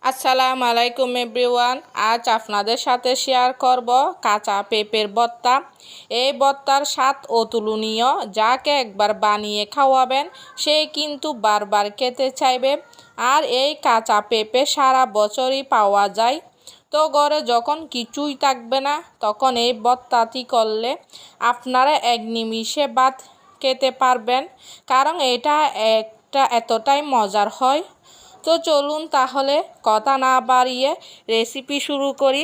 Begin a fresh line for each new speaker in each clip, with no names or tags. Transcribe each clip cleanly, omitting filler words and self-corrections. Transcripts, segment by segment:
আসসালামু আলাইকুম এভরিওয়ান। আজ আপনাদের সাথে শেয়ার করব কাঁচা পেঁপের ভর্তা। এই ভর্তার স্বাদ অতুলনীয়। যাকে একবার বানিয়ে খাওয়াবেন সে কিন্তু বারবার খেতে চাইবে। আর এই কাঁচা পেঁপে সারা বছরই পাওয়া যায়। তো ঘরে যখন কিছুই থাকবে না তখন এই ভর্তাটি করলে আপনারা এক নিমিষে ভাত খেতে পারবেন, কারণ এটা এতটাই মজার হয়। তো চলুন তাহলে কথা না বাড়িয়ে রেসিপি শুরু করি।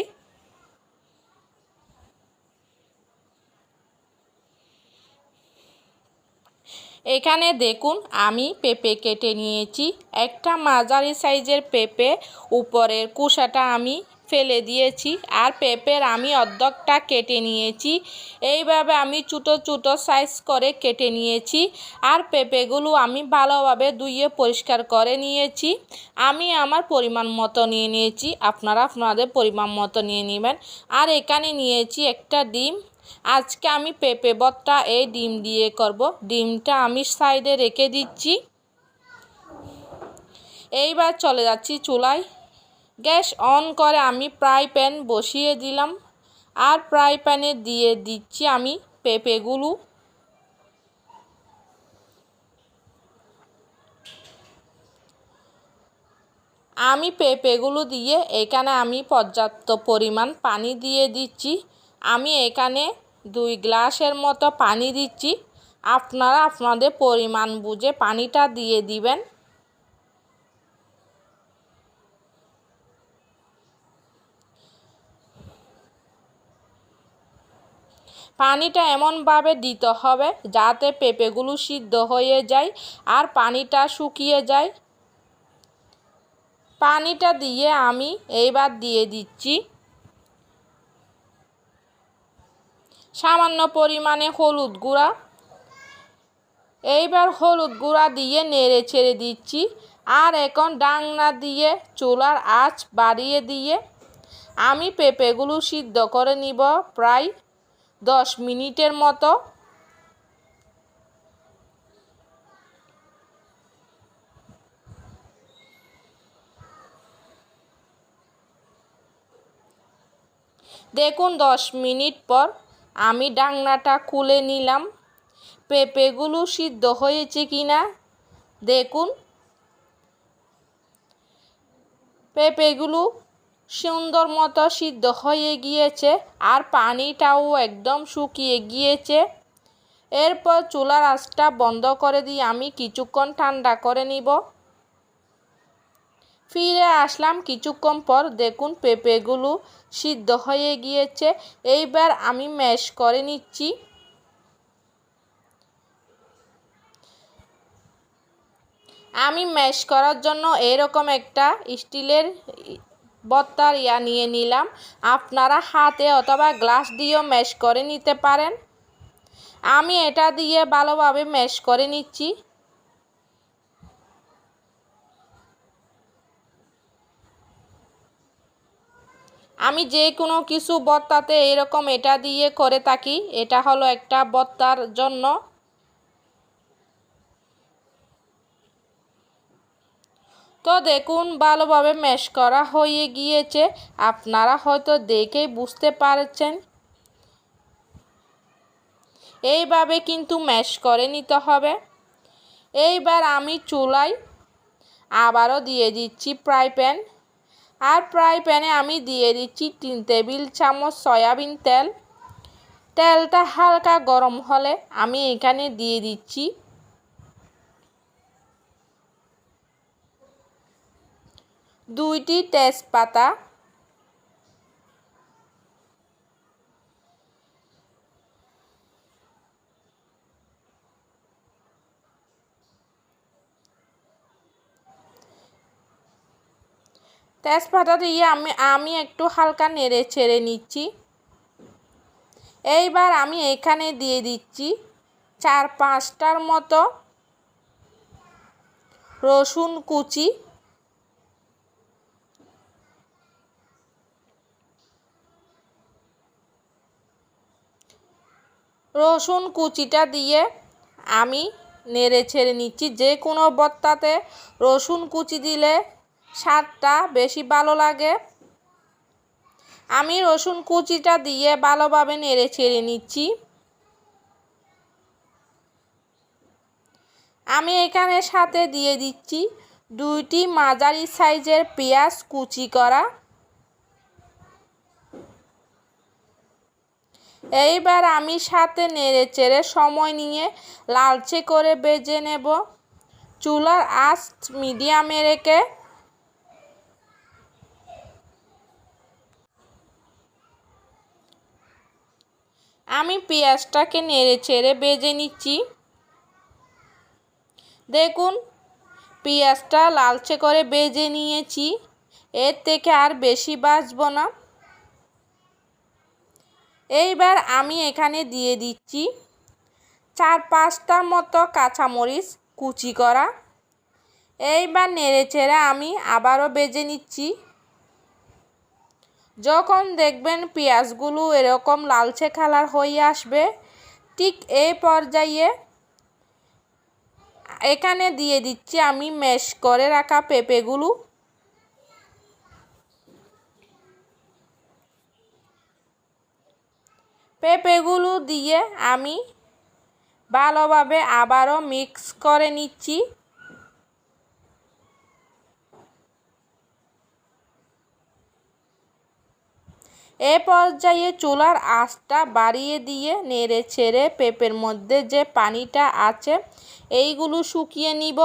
এখানে দেখুন আমি পেঁপে কেটে নিয়েছি। একটা মাঝারি সাইজের পেঁপে, উপরের কুসাটা আমি ফেলে দিয়েছি, আর পেঁপের আমি অর্ধেকটা কেটে নিয়েছি। এইভাবে আমি ছোটো ছোটো সাইজ করে কেটে নিয়েছি। আর পেঁপেগুলো আমি ভালোভাবে ধুয়ে পরিষ্কার করে নিয়েছি। আমি আমার পরিমাণ মতো নিয়ে নিয়েছি, আপনারা আপনাদের পরিমাণ মতো নিয়ে নেবেন। আর এখানে নিয়েছি একটা ডিম। আজকে আমি পেঁপে ভর্তা এই ডিম দিয়ে করব। ডিমটা আমি সাইডে রেখে দিচ্ছি। এইবার চলে যাচ্ছি চুলায়। গ্যাস অন করে আমি ফ্রাই প্যান বসিয়ে দিলাম। আর ফ্রাই প্যানে দিয়ে দিচ্ছি আমি পেঁপেগুলো। আমি পেঁপেগুলো দিয়ে এখানে আমি পর্যাপ্ত পরিমাণ পানি দিয়ে দিচ্ছি। আমি এখানে 2 গ্লাসের মতো পানি দিচ্ছি। আপনারা আপনাদের পরিমাণ বুঝে পানিটা দিয়ে দিবেন। পানিটা এমনভাবে দিতে হবে যাতে পেঁপেগুলো সিদ্ধ হয়ে যায় আর পানিটা শুকিয়ে যায়। পানিটা দিয়ে আমি এইবার দিয়ে দিচ্ছি সামান্য পরিমাণে হলুদ গুঁড়া। এইবার হলুদ গুঁড়া দিয়ে নেড়ে ছেড়ে দিচ্ছি। আর এখন ঢাকনা দিয়ে চুলার আঁচ বাড়িয়ে দিয়ে আমি পেঁপেগুলো সিদ্ধ করে নিব প্রায় 10 মিনিটের মতো। দেখুন 10 মিনিট পর আমি ঢাকনাটা খুলে নিলাম। পেঁপেগুলো সিদ্ধ হয়েছে কিনা দেখুন। পেঁপেগুলো সুন্দর মতো সিদ্ধ হয়ে গিয়েছে আর পানিটাও একদম শুকিয়ে গিয়েছে। এরপর চুলার আঁচটা বন্ধ করে দিয়ে আমি কিছুক্ষণ ঠান্ডা করে নিব। ফিরে আসলাম কিছুক্ষণ পর। দেখুন পেঁপেগুলো সিদ্ধ হয়ে গিয়েছে। এইবার আমি ম্যাশ করে নিচ্ছি। আমি ম্যাশ করার জন্য এরকম একটা স্টিলের ভর্তার নিয়ে নিলাম। আপনারা হাতে অথবা গ্লাস দিয়েও ম্যাশ করে নিতে পারেন। আমি এটা দিয়ে ভালোভাবে ম্যাশ করে নিচ্ছি। আমি যে কোনো কিছু ভর্তাতে এরকম এটা দিয়ে করে থাকি। এটা হলো একটা ভর্তার জন্য। তো দেখুন ভালোভাবে ম্যাশ করা হয়ে গিয়েছে। আপনারা হয়তো দেখেই বুঝতে পারছেন। এইভাবে কিন্তু ম্যাশ করে নিতে হবে। এইবার আমি চুলায় আবারও দিয়ে দিচ্ছি ফ্রাই প্যান। আর ফ্রাই প্যানে আমি দিয়ে দিচ্ছি 3 টেবিল চামচ সয়াবিন তেল। তেলটা হালকা গরম হলে আমি এখানে দিয়ে দিচ্ছি 2টি তেজপাতা। তেজপাতা দিয়ে আমি একটু হালকা নেড়ে ছেড়ে নিচ্ছি। এইবার আমি এখানে দিয়ে দিচ্ছি 4-5টার মতো রসুন কুচি। রসুন কুচিটা দিয়ে আমি নেড়ে ছেড়ে নিচ্ছি। যে কোনো ভর্তাতে রসুন কুচি দিলে স্বাদটা বেশি ভালো লাগে। আমি রসুন কুচিটা দিয়ে ভালোভাবে নেড়ে চেড়ে নিচ্ছি। আমি এখানে সাথে দিয়ে দিচ্ছি 2টি মাঝারি সাইজের পেঁয়াজ কুচি করা। এইবার আমি সাথে নেড়ে চেড়ে সময় নিয়ে লালচে করে ভেজে নেব। চুলার আঁচ মিডিয়ামে রেখে আমি পেঁয়াজটাকে নেড়ে চেড়ে ভেজে নিচ্ছি। দেখুন পেঁয়াজটা লালচে করে ভেজে নিয়েছি, এর থেকে আর বেশি ভাজবো না। এইবার আমি এখানে দিয়ে দিচ্ছি 4-5টার মতো কাঁচামরিচ কুচি করা। এইবার নেড়ে চেড়ে আমি আবারও ভেজে নিচ্ছি। যখন দেখবেন পেঁয়াজগুলো এরকম লালচে কালার হয়ে আসবে, ঠিক এই পর্যায়ে এখানে দিয়ে দিচ্ছি আমি ম্যাশ করে রাখা পেঁপেগুলো। পেঁপেগুলো দিয়ে আমি ভালোভাবে আবারও মিক্স করে নিচ্ছি। এ পর্যায়ে চুলার আঁচটা বাড়িয়ে দিয়ে নেড়ে ছেড়ে পেঁপের মধ্যে যে পানিটা আছে এইগুলো শুকিয়ে নিব।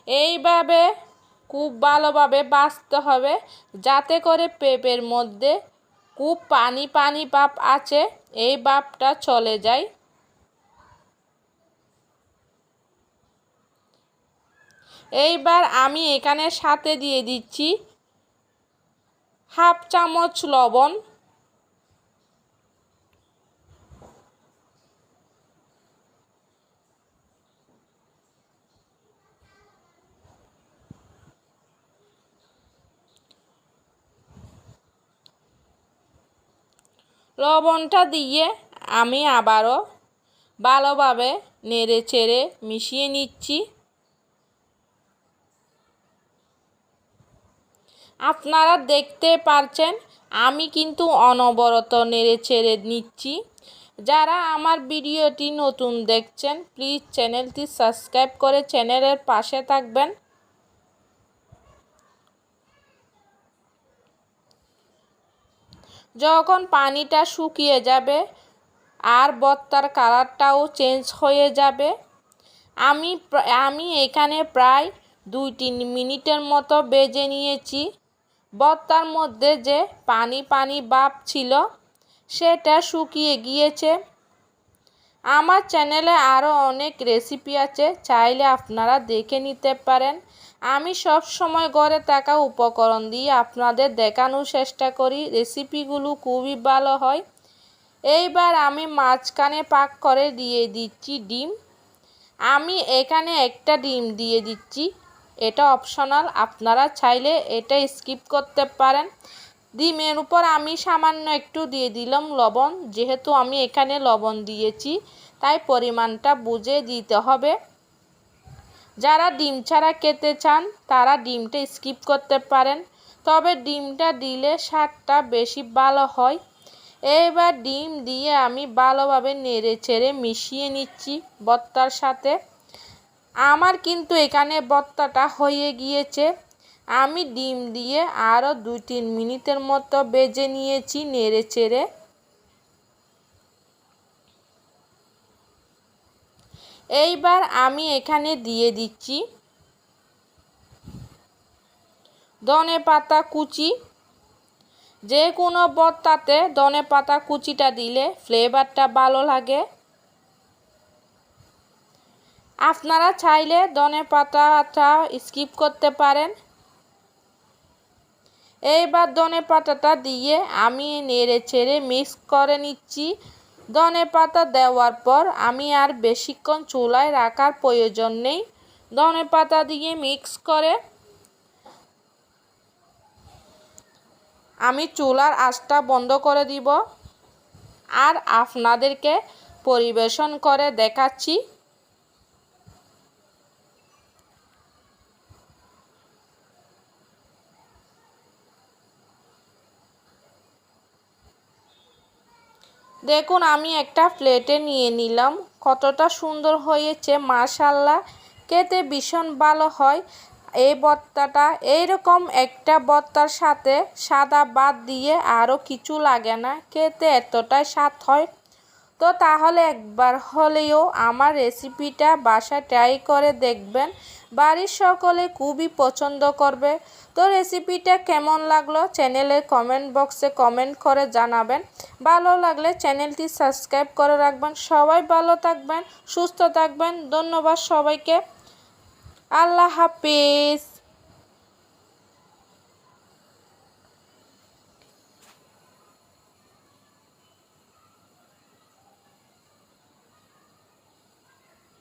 এইভাবে খুব ভালোভাবে ভাজতে হবে, যাতে করে পেঁপের মধ্যে খুব পানি পানি ভাব আছে এই ভাবটা চলে যায়। এইবার আমি এখানে সাথে দিয়ে দিচ্ছি 1/2 চামচ লবণ। লবণটা দিয়ে আমি আবারও ভালোভাবে নেড়ে চেড়ে মিশিয়ে নিচ্ছি। আপনারা দেখতে পারছেন আমি কিন্তু অনবরত নেড়ে চেড়ে নিচ্ছি। যারা আমার ভিডিওটি নতুন দেখছেন প্লিজ চ্যানেলটি সাবস্ক্রাইব করে চ্যানেলের পাশে থাকবেন। যখন পানিটা শুকিয়ে যাবে আর ভর্তার কালারটাও চেঞ্জ হয়ে যাবে, আমি এখানে প্রায় 2-3 মিনিটের মতো ভেজে নিয়েছি। ভর্তার মধ্যে যে পানি পানি ভাব ছিল সেটা শুকিয়ে গিয়েছে। আমার চ্যানেলে আরও অনেক রেসিপি আছে, চাইলে আপনারা দেখে নিতে পারেন। আমি সব সময় ঘরে থাকা উপকরণ দিয়ে আপনাদের দেখানোর চেষ্টা করি, রেসিপিগুলো খুবই ভালো হয়। এইবার আমি মাঝখানে পাক করে দিয়ে দিচ্ছি ডিম। আমি এখানে একটা ডিম দিয়ে দিচ্ছি, এটা অপশনাল, আপনারা চাইলে এটা স্কিপ করতে পারেন। ডিমের উপর আমি সামান্য একটু দিয়ে দিলাম লবণ, যেহেতু আমি এখানে লবণ দিয়েছি তাই পরিমাণটা বুঝে দিতে হবে। যারা ডিম ছাড়া খেতে চান তারা ডিমটা স্কিপ করতে পারেন, তবে ডিমটা দিলে স্বাদটা বেশি ভালো হয়। এবার ডিম দিয়ে আমি ভালোভাবে নেড়ে চেড়ে মিশিয়ে নিচ্ছি ভর্তার সাথে। আমার কিন্তু এখানে ভর্তাটা হয়ে গিয়েছে। আমি ডিম দিয়ে আরও 2-3 মিনিটের মতো ভেজে নিয়েছি নেড়ে চেড়ে। এইবার আমি এখানে দিয়ে দিচ্ছি ধনেপাতা কুচি। যে কোনো ভর্তাতে ধনেপাতা কুচিটা দিলে ফ্লেভারটা ভালো লাগে। আপনারা চাইলে ধনেপাতাটা স্কিপ করতে পারেন। এইবার ধনেপাতাটা দিয়ে আমি নেড়ে চেড়ে মিক্স করে নিচ্ছি। ধনেপাতা দেওয়ার পর আমি আর বেশিক্ষণ চুলায় রাখার প্রয়োজন নেই। ধনেপাতা দিয়ে মিক্স করে আমি চুলার আঁচটা বন্ধ করে দিব। আর আপনাদেরকে পরিবেশন করে দেখাচ্ছি। দেখুন আমি একটা প্লেটে নিয়ে নিলাম। কতটা সুন্দর হয়েছে মাশাআল্লাহ, খেতে ভীষণ ভালো হয় এই ভর্তাটা। এইরকম একটা ভর্তার সাথে সাদা ভাত দিয়ে আরও কিছু লাগে না, খেতে এতটাই স্বাদ হয়। তো তাহলে একবার হলেও আমার রেসিপিটা বাসায় ট্রাই করে দেখবেন, বাড়ির সকলে খুবই পছন্দ করবে। তো রেসিপিটা কেমন লাগলো চ্যানেলের কমেন্ট বক্সে কমেন্ট করে জানাবেন। ভালো লাগলে চ্যানেলটি সাবস্ক্রাইব করে রাখবেন। সবাই ভালো থাকবেন, সুস্থ থাকবেন। ধন্যবাদ সবাইকে। আল্লাহ হাফিজ।